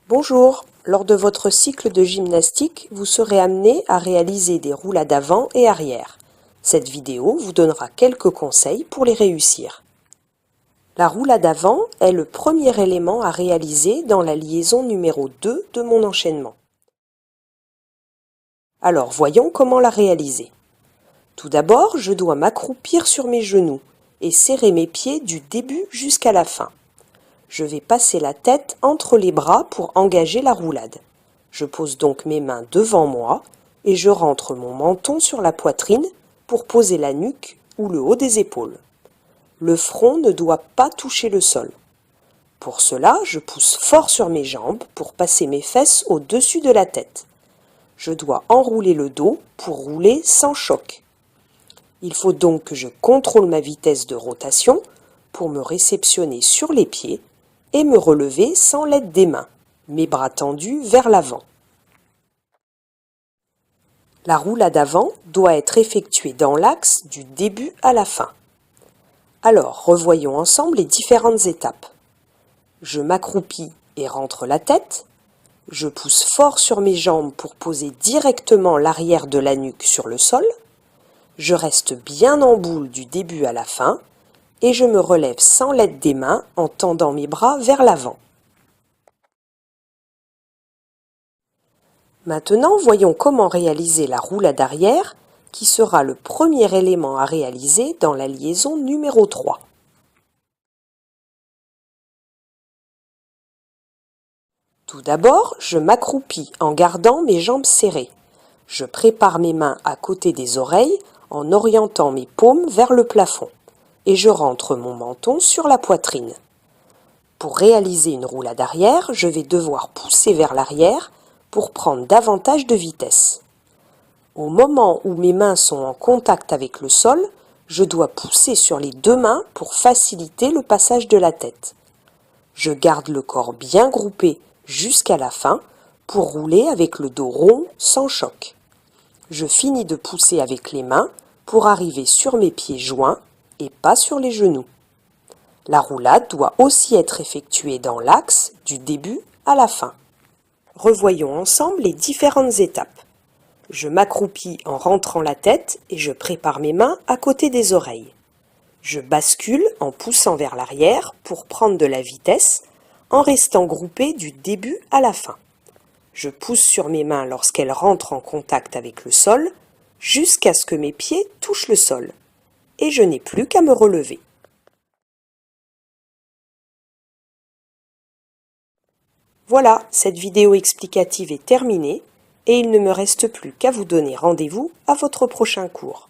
Bonjour, lors de votre cycle de gymnastique, vous serez amené à réaliser des roulades avant et arrière. Cette vidéo vous donnera quelques conseils pour les réussir. La roulade avant est le premier élément à réaliser dans la liaison numéro 2 de mon enchaînement. Alors voyons comment la réaliser. Tout d'abord, je dois m'accroupir sur mes genoux et serrer mes pieds du début jusqu'à la fin. Je vais passer la tête entre les bras pour engager la roulade. Je pose donc mes mains devant moi et je rentre mon menton sur la poitrine pour poser la nuque ou le haut des épaules. Le front ne doit pas toucher le sol. Pour cela, je pousse fort sur mes jambes pour passer mes fesses au-dessus de la tête. Je dois enrouler le dos pour rouler sans choc. Il faut donc que je contrôle ma vitesse de rotation pour me réceptionner sur les pieds et me relever sans l'aide des mains, mes bras tendus vers l'avant. La roulade avant doit être effectuée dans l'axe du début à la fin. Alors, revoyons ensemble les différentes étapes. Je m'accroupis et rentre la tête. Je pousse fort sur mes jambes pour poser directement l'arrière de la nuque sur le sol. Je reste bien en boule du début à la fin et je me relève sans l'aide des mains en tendant mes bras vers l'avant. Maintenant, voyons comment réaliser la roulade arrière qui sera le premier élément à réaliser dans la liaison numéro 3. Tout d'abord, je m'accroupis en gardant mes jambes serrées. Je prépare mes mains à côté des oreilles en orientant mes paumes vers le plafond et je rentre mon menton sur la poitrine. Pour réaliser une roulade arrière, je vais devoir pousser vers l'arrière pour prendre davantage de vitesse. Au moment où mes mains sont en contact avec le sol, je dois pousser sur les deux mains pour faciliter le passage de la tête. Je garde le corps bien groupé jusqu'à la fin pour rouler avec le dos rond sans choc. Je finis de pousser avec les mains pour arriver sur mes pieds joints et pas sur les genoux. La roulade doit aussi être effectuée dans l'axe du début à la fin. Revoyons ensemble les différentes étapes. Je m'accroupis en rentrant la tête et je prépare mes mains à côté des oreilles. Je bascule en poussant vers l'arrière pour prendre de la vitesse en restant groupé du début à la fin. Je pousse sur mes mains lorsqu'elles rentrent en contact avec le sol jusqu'à ce que mes pieds touchent le sol. Et je n'ai plus qu'à me relever. Voilà, cette vidéo explicative est terminée et il ne me reste plus qu'à vous donner rendez-vous à votre prochain cours.